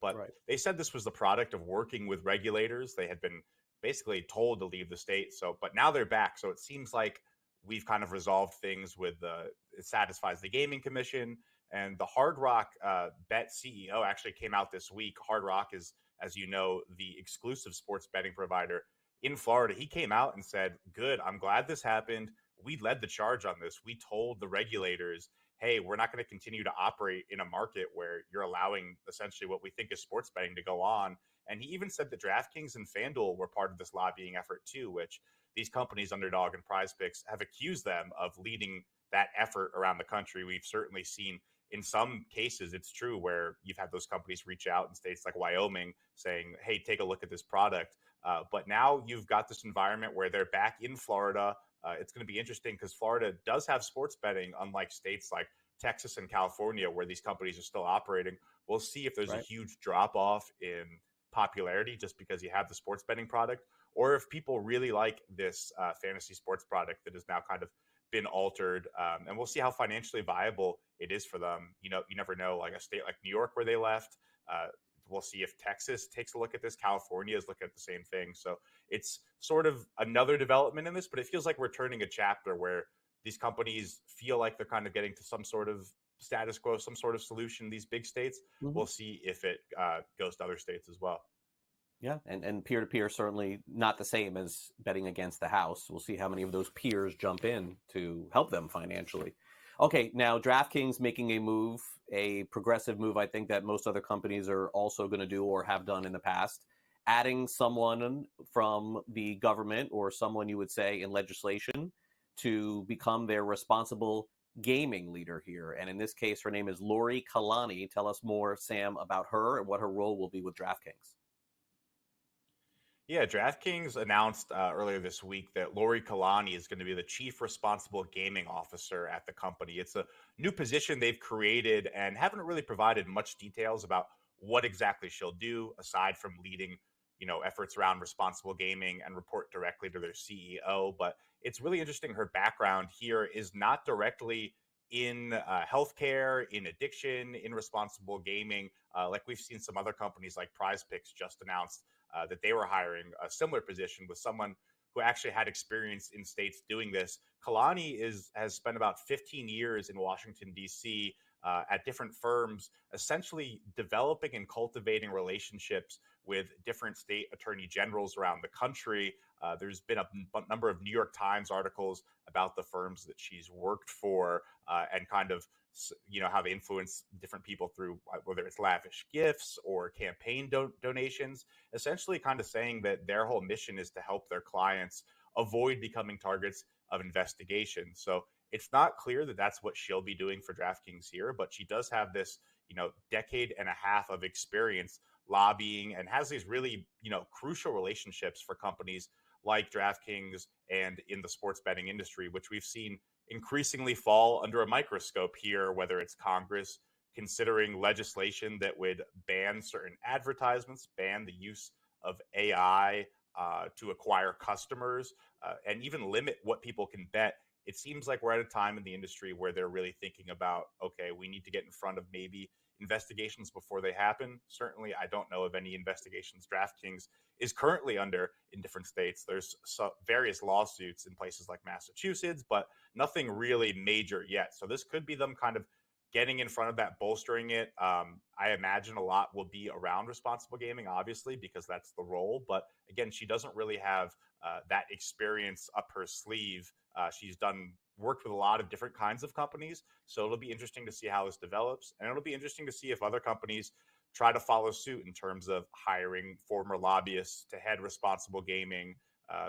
But They said this was the product of working with regulators. They had been basically told to leave the state. So, but now they're back. So it seems like we've kind of resolved things with it satisfies the gaming commission. And the Hard Rock Bet CEO actually came out this week. Hard Rock is, as you know, the exclusive sports betting provider in Florida. He came out and said, good, I'm glad this happened. We led the charge on this. We told the regulators, hey, we're not going to continue to operate in a market where you're allowing essentially what we think is sports betting to go on. And he even said that DraftKings and FanDuel were part of this lobbying effort too, which these companies, Underdog and PrizePicks, have accused them of leading that effort around the country. We've certainly seen in some cases, it's true, where you've had those companies reach out in states like Wyoming saying, hey, take a look at this product. But now you've got this environment where they're back in Florida. It's going to be interesting because Florida does have sports betting, unlike states like Texas and California, where these companies are still operating. We'll see if there's a huge drop off in popularity just because you have the sports betting product, or if people really like this fantasy sports product that has now kind of been altered. And we'll see how financially viable it is for them. You know, you never know, like a state like New York where they left. We'll see if Texas takes a look at this. California is looking at the same thing. So it's sort of another development in this, but it feels like we're turning a chapter where these companies feel like they're kind of getting to some sort of status quo, some sort of solution in these big states.
Mm-hmm.
We'll see if it goes to other states as well.
Yeah, and peer-to-peer certainly not the same as betting against the house. We'll see how many of those peers jump in to help them financially. Okay, now DraftKings making a move, a progressive move, I think that most other companies are also going to do or have done in the past, adding someone from the government or someone you would say in legislation to become their responsible gaming leader here. And in this case, her name is Lori Kalani. Tell us more, Sam, about her and what her role will be with DraftKings.
Yeah, DraftKings announced earlier this week that Lori Kalani is going to be the chief responsible gaming officer at the company. It's a new position they've created and haven't really provided much details about what exactly she'll do aside from leading, efforts around responsible gaming and report directly to their CEO. But it's really interesting. Her background here is not directly in healthcare, in addiction, in responsible gaming, like we've seen some other companies like PrizePicks just announced that they were hiring a similar position with someone who actually had experience in states doing this. Kalani has spent about 15 years in Washington, D.C. At different firms, essentially developing and cultivating relationships with different state attorney generals around the country. There's been a number of New York Times articles about the firms that she's worked for and kind of, how they influence different people through whether it's lavish gifts or campaign donations, essentially kind of saying that their whole mission is to help their clients avoid becoming targets of investigation. So it's not clear that that's what she'll be doing for DraftKings here, but she does have this, decade and a half of experience lobbying and has these really, crucial relationships for companies like DraftKings and in the sports betting industry, which we've seen increasingly fall under a microscope here, whether it's Congress considering legislation that would ban certain advertisements, ban the use of AI to acquire customers, and even limit what people can bet. It seems like we're at a time in the industry where they're really thinking about, okay, we need to get in front of maybe investigations before they happen. Certainly, I don't know of any investigations DraftKings is currently under in different states. There's various lawsuits in places like Massachusetts, but nothing really major yet. So this could be them kind of getting in front of that, bolstering it. I imagine a lot will be around responsible gaming, obviously, because that's the role. But again, she doesn't really have that experience up her sleeve. She's worked with a lot of different kinds of companies. So it'll be interesting to see how this develops. And it'll be interesting to see if other companies try to follow suit in terms of hiring former lobbyists to head responsible gaming.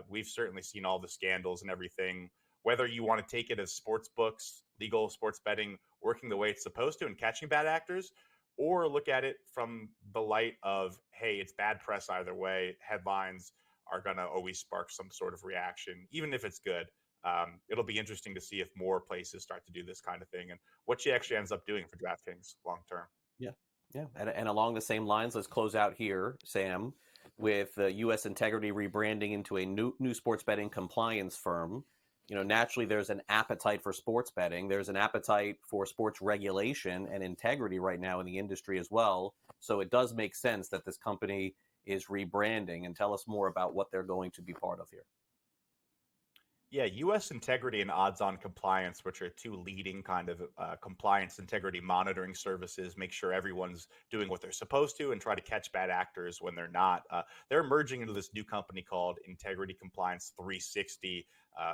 We've certainly seen all the scandals and everything. Whether you want to take it as sports books, legal sports betting, working the way it's supposed to and catching bad actors, or look at it from the light of, hey, it's bad press either way. Headlines are going to always spark some sort of reaction, even if it's good. It'll be interesting to see if more places start to do this kind of thing and what she actually ends up doing for DraftKings long term.
Yeah. And along the same lines, let's close out here, Sam, with U.S. Integrity rebranding into a new sports betting compliance firm. Naturally, there's an appetite for sports betting. There's an appetite for sports regulation and integrity right now in the industry as well. So it does make sense that this company is rebranding, and tell us more about what they're going to be part of here.
Yeah, U.S. Integrity and Odds On Compliance, which are two leading kind of compliance integrity monitoring services, make sure everyone's doing what they're supposed to and try to catch bad actors when they're not. They're merging into this new company called Integrity Compliance 360,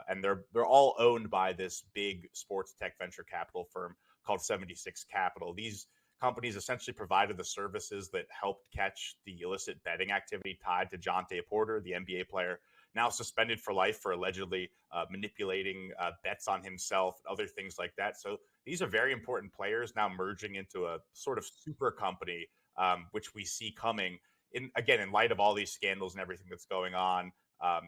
and they're all owned by this big sports tech venture capital firm called 76 Capital. These companies essentially provided the services that helped catch the illicit betting activity tied to Jonte Porter, the NBA player, now suspended for life for allegedly manipulating bets on himself, other things like that. So these are very important players now merging into a sort of super company, which we see coming in light of all these scandals and everything that's going on.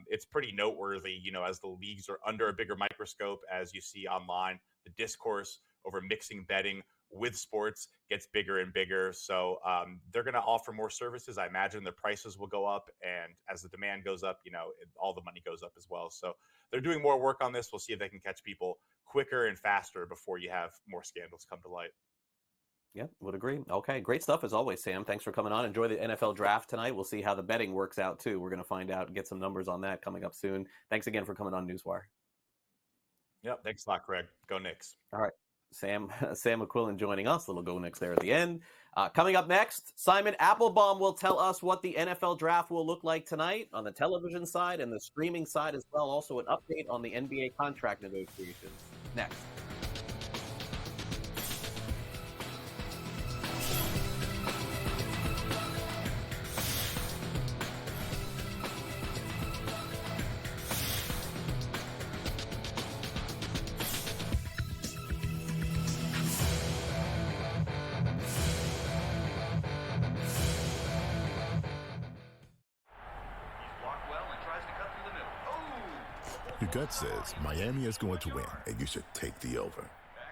It's pretty noteworthy, as the leagues are under a bigger microscope, as you see online, the discourse over mixing betting with sports gets bigger and bigger. So they're going to offer more services. I imagine their prices will go up. And as the demand goes up, all the money goes up as well. So they're doing more work on this. We'll see if they can catch people quicker and faster before you have more scandals come to light.
Yeah, would agree. Okay, great stuff as always, Sam. Thanks for coming on. Enjoy the NFL draft tonight. We'll see how the betting works out too. We're going to find out and get some numbers on that coming up soon. Thanks again for coming on NewsWire.
Yep, thanks a lot, Craig. Go Knicks.
All right. Sam McQuillan joining us. Little Go Knicks there at the end. Coming up next, Simon Applebeaum will tell us what the NFL draft will look like tonight on the television side and the streaming side as well. Also an update on the NBA contract negotiations. Next.
Your gut says Miami is going to win, and you should take the over.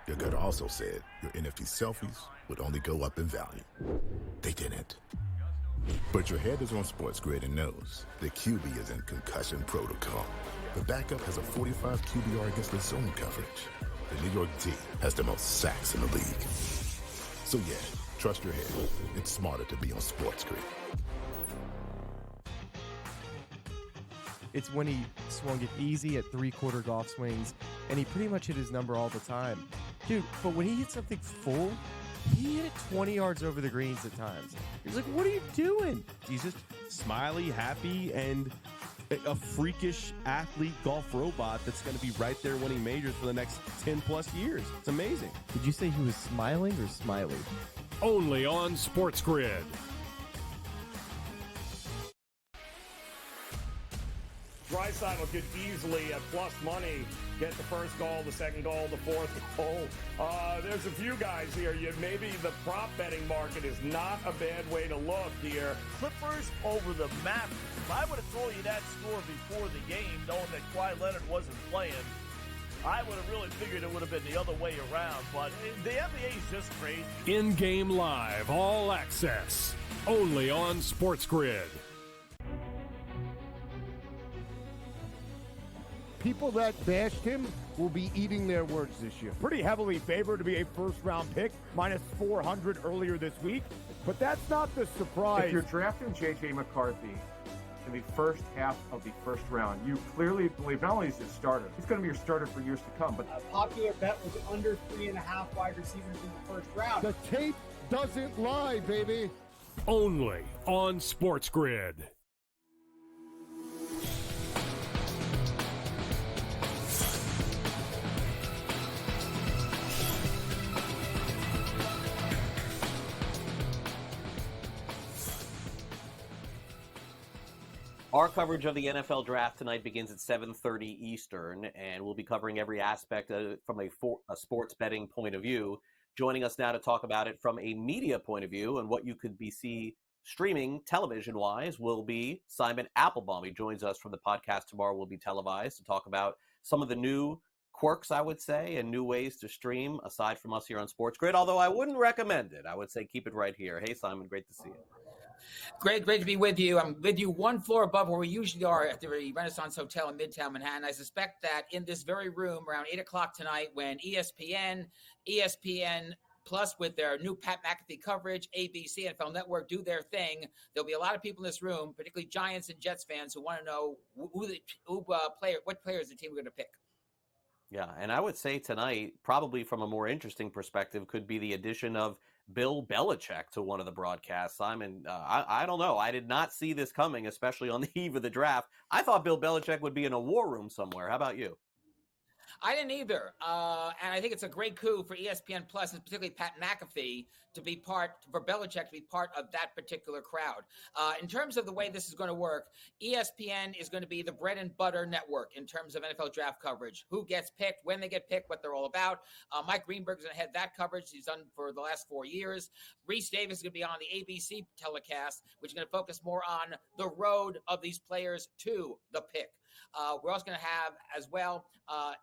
Your gut also said your NFT selfies would only go up in value. They didn't. But your head is on SportsGrid and knows the QB is in concussion protocol. The backup has a 45 QBR against the zone coverage. The New York D has the most sacks in the league. So yeah, trust your head. It's smarter to be on SportsGrid.
It's when he swung it easy at three-quarter golf swings, and he pretty much hit his number all the time. Dude, but when he hit something full, he hit it 20 yards over the greens at times. He's like, what are you doing?
He's just smiley, happy, and a freakish athlete golf robot that's going to be right there winning majors for the next 10-plus years. It's amazing.
Did you say he was smiling or smiley?
Only on SportsGrid.
Draisaitl could easily, at plus money, get the first goal, the second goal, the fourth goal. There's a few guys here. Maybe the prop betting market is not a bad way to look here.
Clippers over the Mavericks. If I would have told you that score before the game, knowing that Kawhi Leonard wasn't playing, I would have really figured it would have been the other way around. But the NBA is just crazy.
In-game live, all access, only on SportsGrid.
People that bashed him will be eating their words this year. Pretty heavily favored to be a first-round pick, minus 400 earlier this week. But that's not the surprise.
If you're drafting J.J. McCarthy in the first half of the first round, you clearly believe not only is he a starter, he's going to be your starter for years to come. But
a popular bet was under 3.5 wide receivers in the first round.
The tape doesn't lie, baby.
Only on SportsGrid.
Our coverage of the NFL draft tonight begins at 7:30 Eastern, and we'll be covering every aspect from a sports betting point of view. Joining us now to talk about it from a media point of view and what you could see streaming television-wise will be Simon Applebeaum. He joins us from the podcast tomorrow. Will be televised to talk about some of the new quirks, I would say, and new ways to stream aside from us here on SportsGrid, although I wouldn't recommend it. I would say keep it right here. Hey, Simon, great to see you.
Great to be with you. I'm with you one floor above where we usually are at the Renaissance Hotel in Midtown Manhattan. I suspect that in this very room around 8 o'clock tonight when ESPN Plus, with their new Pat McAfee coverage, ABC, NFL Network do their thing. There'll be a lot of people in this room, particularly Giants and Jets fans, who want to know what players the team are going to pick.
Yeah, and I would say tonight, probably from a more interesting perspective, could be the addition of Bill Belichick to one of the broadcasts. Simon, I don't know. I did not see this coming, especially on the eve of the draft. I thought Bill Belichick would be in a war room somewhere. How about you?
I didn't either. And I think it's a great coup for ESPN Plus, and particularly Pat McAfee, for Belichick to be part of that particular crowd. In terms of the way this is going to work, ESPN is going to be the bread and butter network in terms of NFL draft coverage. Who gets picked, when they get picked, what they're all about. Mike Greenberg's going to head that coverage. He's done for the last 4 years. Reese Davis is going to be on the ABC telecast, which is going to focus more on the road of these players to the pick. We're also going to have as well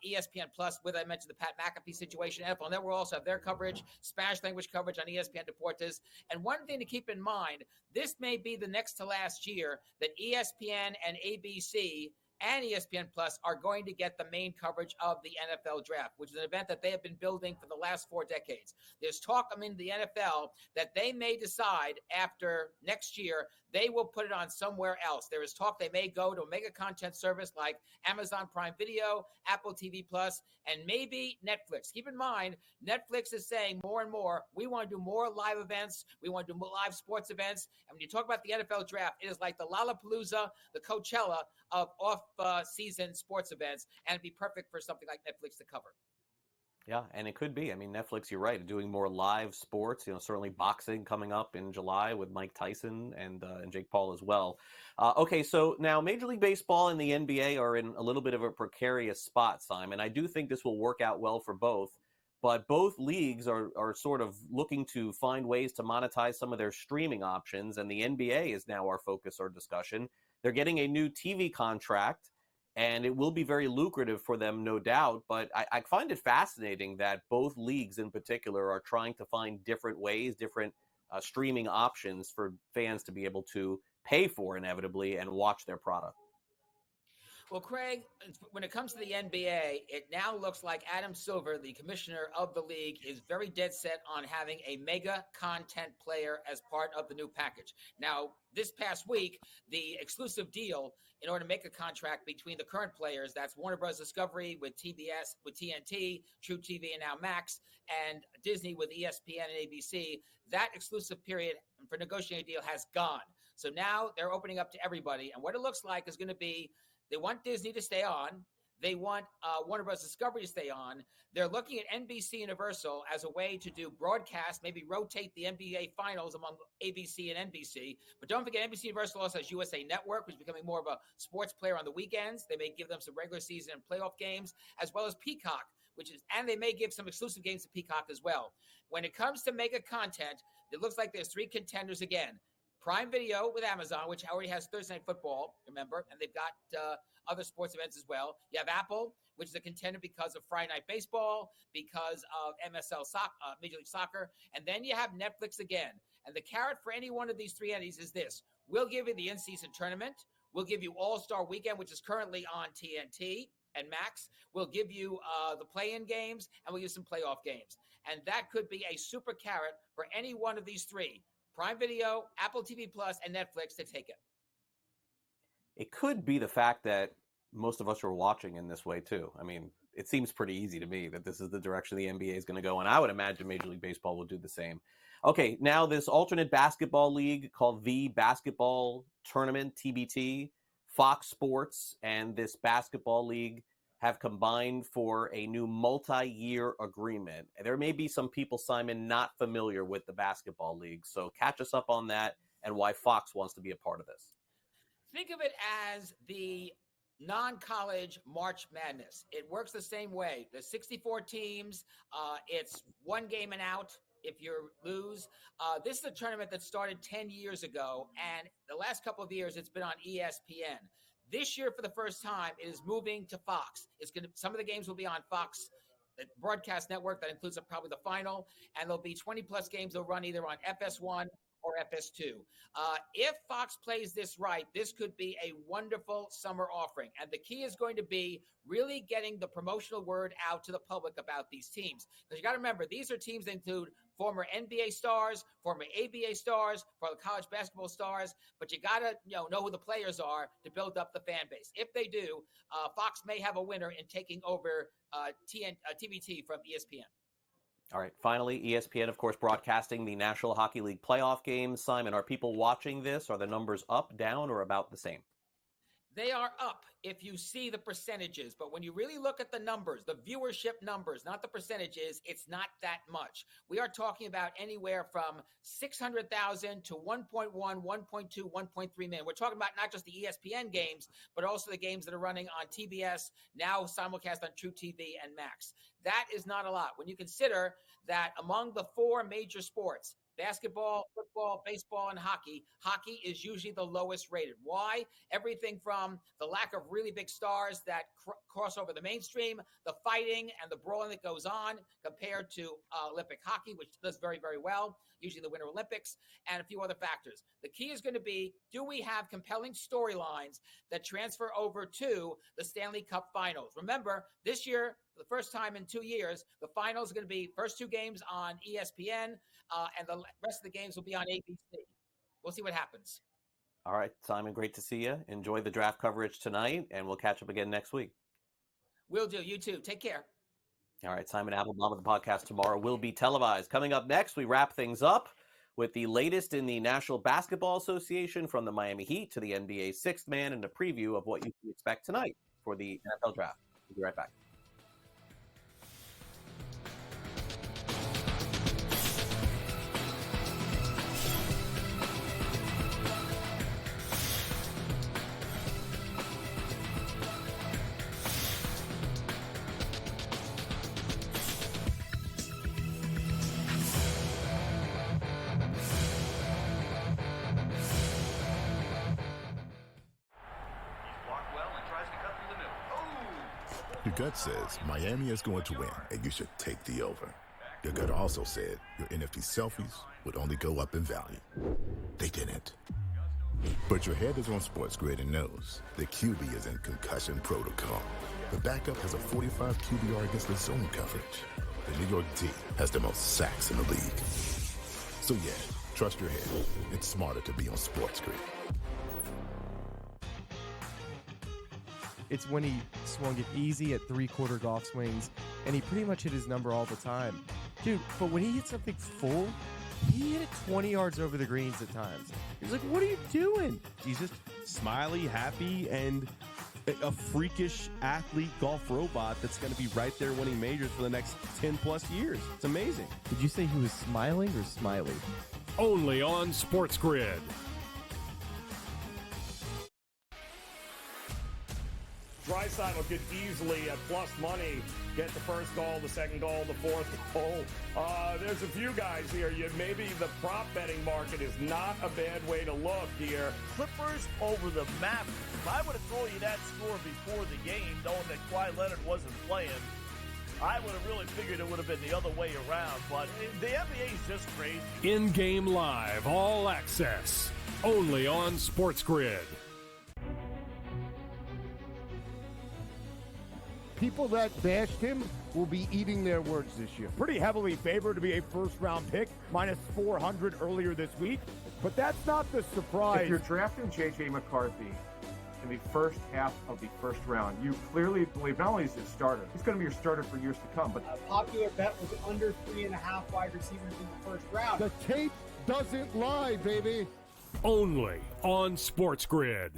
ESPN Plus, with I mentioned the Pat McAfee situation. NFL Network will also have their coverage, Spanish language coverage on ESPN Deportes. And one thing to keep in mind, this may be the next to last year that ESPN and ABC and ESPN Plus are going to get the main coverage of the NFL draft, which is an event that they have been building for the last 4 decades. There's talk in the NFL that they may decide after next year they will put it on somewhere else. There is talk they may go to a mega content service like Amazon Prime Video, Apple TV Plus, and maybe Netflix. Keep in mind, Netflix is saying more and more, we want to do more live events. We want to do more live sports events. And when you talk about the NFL draft, it is like the Lollapalooza, the Coachella of off-season sports events, and it'd be perfect for something like Netflix to cover.
Yeah, and it could be. I mean, Netflix, you're right, doing more live sports, certainly boxing coming up in July with Mike Tyson and Jake Paul as well. Okay, so now Major League Baseball and the NBA are in a little bit of a precarious spot, Simon. I do think this will work out well for both, but both leagues are sort of looking to find ways to monetize some of their streaming options, and the NBA is now our focus or discussion. They're getting a new TV contract, and it will be very lucrative for them, no doubt. But I find it fascinating that both leagues in particular are trying to find different ways, different streaming options for fans to be able to pay for inevitably and watch their product.
Well, Craig, when it comes to the NBA, it now looks like Adam Silver, the commissioner of the league, is very dead set on having a mega content player as part of the new package. Now, this past week, the exclusive deal in order to make a contract between the current players, that's Warner Bros. Discovery with TBS, with TNT, True TV, and now Max, and Disney with ESPN and ABC, that exclusive period for negotiating a deal has gone. So now they're opening up to everybody. And what it looks like is going to be, they want Disney to stay on. They want Warner Bros. Discovery to stay on. They're looking at NBC Universal as a way to do broadcast, maybe rotate the NBA finals among ABC and NBC. But don't forget, NBC Universal also has USA Network, which is becoming more of a sports player on the weekends. They may give them some regular season and playoff games, as well as Peacock, and they may give some exclusive games to Peacock as well. When it comes to mega content, it looks like there's 3 contenders again. Prime Video with Amazon, which already has Thursday Night Football, remember, and they've got other sports events as well. You have Apple, which is a contender because of Friday Night Baseball, because of Major League Soccer, and then you have Netflix again. And the carrot for any one of these 3 entities is this. We'll give you the in-season tournament. We'll give you All-Star Weekend, which is currently on TNT and Max. We'll give you the play-in games, and we'll use some playoff games. And that could be a super carrot for any one of these 3. Prime Video, Apple TV Plus, and Netflix to take it.
It could be the fact that most of us are watching in this way, too. I mean, it seems pretty easy to me that this is the direction the NBA is going to go, and I would imagine Major League Baseball will do the same. Okay, now this alternate basketball league called the Basketball Tournament, TBT, Fox Sports, and this basketball league have combined for a new multi-year agreement. There may be some people, Simon, not familiar with the basketball league, so catch us up on that and why Fox wants to be a part of this.
Think of it as the non-college March Madness. It works the same way. There's 64 teams. It's 1 game and out if you lose. This is a tournament that started 10 years ago, and the last couple of years it's been on ESPN. This year, for the first time, it is moving to Fox. Some of the games will be on Fox, the broadcast network. That includes probably the final. And there'll be 20-plus games they'll run either on FS1 or FS2. If Fox plays this right, this could be a wonderful summer offering. And the key is going to be really getting the promotional word out to the public about these teams. Because you got to remember, these are teams that include former NBA stars, former ABA stars, former college basketball stars, but you got to know who the players are to build up the fan base. If they do, Fox may have a winner in taking over TBT from ESPN.
All right. Finally, ESPN, of course, broadcasting the National Hockey League playoff games. Simon, are people watching this? Are the numbers up, down, or about the same?
They are up if you see the percentages, but when you really look at the numbers, the viewership numbers, not the percentages, it's not that much. We are talking about anywhere from 600,000 to 1.1, 1.2, 1.3 million. We're talking about not just the ESPN games, but also the games that are running on TBS, now simulcast on True TV and Max. That is not a lot. When you consider that among the four major sports, basketball, football, baseball, and hockey is usually the lowest rated. Why? Everything from the lack of really big stars that cross over the mainstream, the fighting and the brawling that goes on compared to Olympic hockey, which does very, very well, usually the Winter Olympics, and a few other factors. The key is going to be, do we have compelling storylines that transfer over to the Stanley Cup Finals? Remember, this year, for the first time in 2 years, the finals are going to be first two games on ESPN, and the rest of the games will be on ABC. We'll see what happens.
All right, Simon, great to see you. Enjoy the draft coverage tonight, and we'll catch up again next week.
Will do. You too. Take care.
All right, Simon Applebeaum of the podcast tomorrow will be televised. Coming up next, we wrap things up with the latest in the National Basketball Association, from the Miami Heat to the NBA's sixth man, and a preview of what you can expect tonight for the NFL draft. We'll be right back.
Your gut says Miami is going to win, and you should take the over. Your gut also said your NFT selfies would only go up in value. They didn't. But your head is on SportsGrid and knows the QB is in concussion protocol. The backup has a 45 QBR against the zone coverage. The New York D has the most sacks in the league. So yeah, trust your head. It's smarter to be on SportsGrid.
It's when he swung it easy at three-quarter golf swings, and he pretty much hit his number all the time. Dude, but when he hit something full, he hit it 20 yards over the greens at times. He's like, what are you doing?
He's just smiley, happy, and a freakish athlete golf robot that's going to be right there winning majors for the next 10-plus years. It's amazing.
Did you say he was smiling or smiley?
Only on SportsGrid.
Draisaitl could easily, at plus money, get the first goal, the second goal, the fourth goal. There's a few guys here. Maybe the prop betting market is not a bad way to look here.
Clippers over the Mavericks. If I would have told you that score before the game, knowing that Kawhi Leonard wasn't playing, I would have really figured it would have been the other way around. But the NBA is just crazy.
In-game live, all access, only on SportsGrid.
People that bashed him will be eating their words this year. Pretty heavily favored to be a first-round pick, minus 400 earlier this week. But that's not the surprise.
If you're drafting J.J. McCarthy in the first half of the first round, you clearly believe not only is he a starter, he's going to be your starter for years to come. But
a popular bet was under 3.5 wide receivers in the first round.
The tape doesn't lie, baby.
Only on SportsGrid.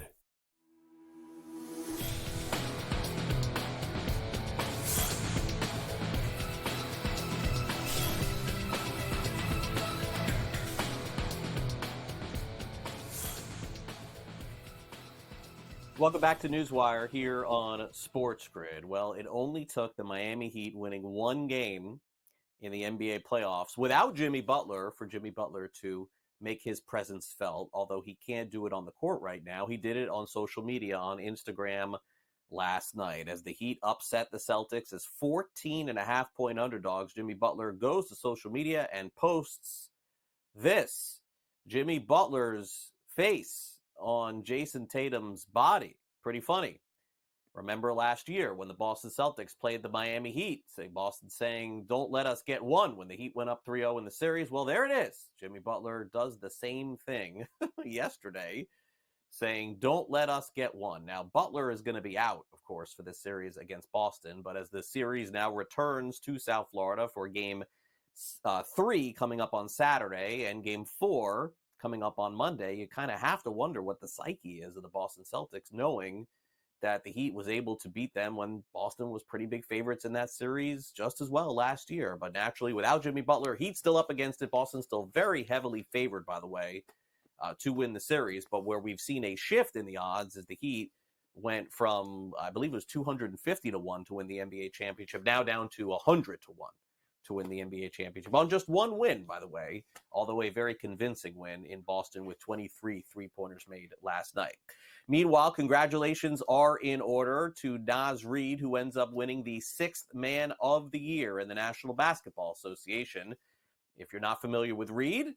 Welcome back to NewsWire here on SportsGrid. Well, it only took the Miami Heat winning one game in the NBA playoffs without Jimmy Butler for Jimmy Butler to make his presence felt, although he can't do it on the court right now. He did it on social media, on Instagram last night. As the Heat upset the Celtics as 14.5-point underdogs, Jimmy Butler goes to social media and posts this: Jimmy Butler's face on Jason Tatum's body. Pretty funny. Remember last year when the Boston Celtics played the Miami Heat, Boston saying, don't let us get one when the Heat went up 3-0 in the series. Well, there it is. Jimmy Butler does the same thing yesterday, saying, don't let us get one. Now, Butler is going to be out, of course, for this series against Boston, but as the series now returns to South Florida for game 3 coming up on Saturday and game 4 coming up on Monday, you kind of have to wonder what the psyche is of the Boston Celtics, knowing that the Heat was able to beat them when Boston was pretty big favorites in that series just as well last year. But naturally, without Jimmy Butler, Heat still up against it. Boston still very heavily favored, by the way, to win the series. But where we've seen a shift in the odds is the Heat went from, I believe it was 250 to 1 to win the NBA championship, now down to 100 to 1 to win the NBA championship. On just one win, by the way, although a very convincing win in Boston with 23 three-pointers made last night. Meanwhile, congratulations are in order to Naz Reid, who ends up winning the 6th Man of the Year in the National Basketball Association. If you're not familiar with Reid,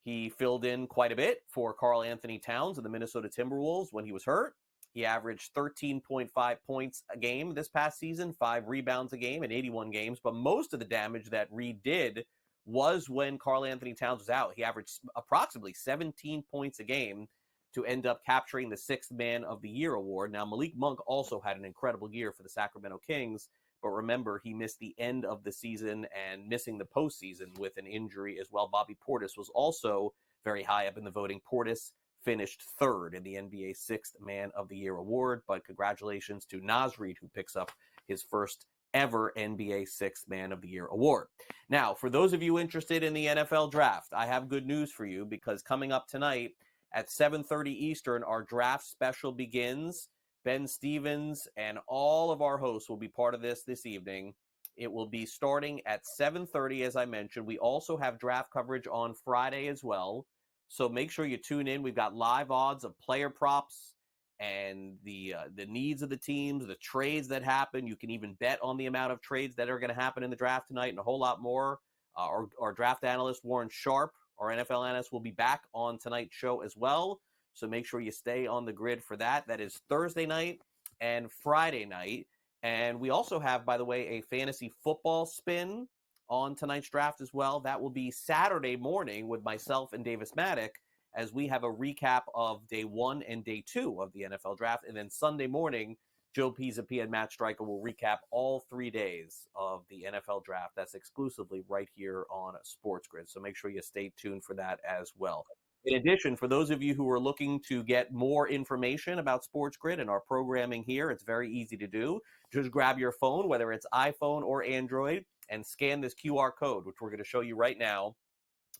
he filled in quite a bit for Karl Anthony Towns and the Minnesota Timberwolves when he was hurt. He averaged 13.5 points a game this past season, 5 rebounds a game in 81 games. But most of the damage that Reid did was when Karl Anthony Towns was out. He averaged approximately 17 points a game to end up capturing the 6th Man of the Year award. Now, Malik Monk also had an incredible year for the Sacramento Kings, but remember, he missed the end of the season and missing the postseason with an injury as well. Bobby Portis was also very high up in the voting. Portis finished 3rd in the NBA 6th Man of the Year award, but congratulations to Naz Reid, who picks up his first ever NBA 6th Man of the Year award. Now, for those of you interested in the NFL draft, I have good news for you, because coming up tonight at 7:30 Eastern, our draft special begins. Ben Stevens and all of our hosts will be part of this evening. It will be starting at 7:30, as I mentioned. We also have draft coverage on Friday as well, so make sure you tune in. We've got live odds of player props and the needs of the teams, the trades that happen. You can even bet on the amount of trades that are going to happen in the draft tonight and a whole lot more. Our draft analyst, Warren Sharp, our NFL analyst, will be back on tonight's show as well. So make sure you stay on the grid for that. That is Thursday night and Friday night. And we also have, by the way, a fantasy football spin on tonight's draft as well. That will be Saturday morning with myself and Davis Maddock, as we have a recap of day 1 and day 2 of the NFL draft. And then Sunday morning, Joe Pisapia and Matt Stryker will recap all 3 days of the NFL draft. That's exclusively right here on SportsGrid. So make sure you stay tuned for that as well. In addition, for those of you who are looking to get more information about SportsGrid and our programming here, it's very easy to do. Just grab your phone, whether it's iPhone or Android, and scan this QR code, which we're going to show you right now.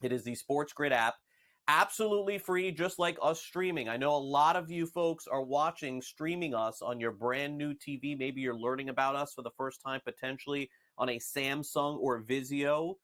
It is the SportsGrid app. Absolutely free, just like us streaming. I know a lot of you folks are streaming us on your brand new TV. Maybe you're learning about us for the first time, potentially on a Samsung or Vizio.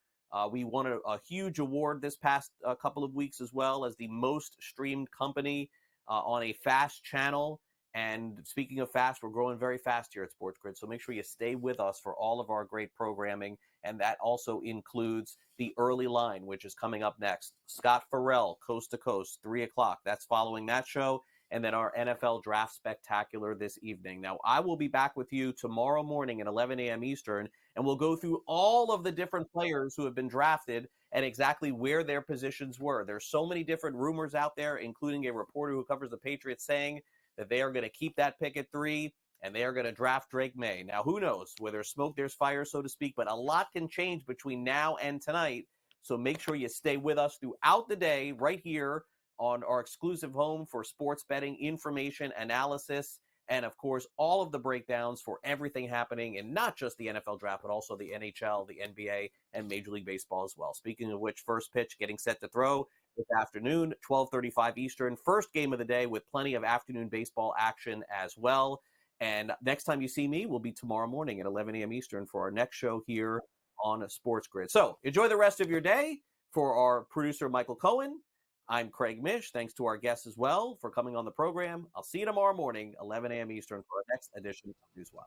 We won a huge award this past couple of weeks as well as the most streamed company on a FAST channel. And speaking of fast, we're growing very fast here at SportsGrid. So make sure you stay with us for all of our great programming. And that also includes the early line, which is coming up next. Scott Farrell, Coast to Coast, 3 o'clock. That's following that show. And then our NFL Draft Spectacular this evening. Now, I will be back with you tomorrow morning at 11 a.m. Eastern, and we'll go through all of the different players who have been drafted and exactly where their positions were. There's so many different rumors out there, including a reporter who covers the Patriots saying that they are going to keep that pick at 3 and they are going to draft Drake May. Now, who knows? Where there's smoke, there's fire, so to speak, but a lot can change between now and tonight. So make sure you stay with us throughout the day right here on our exclusive home for sports betting information, analysis, and, of course, all of the breakdowns for everything happening in not just the NFL draft, but also the NHL, the NBA, and Major League Baseball as well. Speaking of which, first pitch getting set to throw this afternoon, 12:35 Eastern. First game of the day with plenty of afternoon baseball action as well. And next time you see me will be tomorrow morning at 11 a.m. Eastern for our next show here on SportsGrid. So enjoy the rest of your day. For our producer, Michael Cohen, I'm Craig Mish. Thanks to our guests as well for coming on the program. I'll see you tomorrow morning, 11 a.m. Eastern, for our next edition of NewsWire.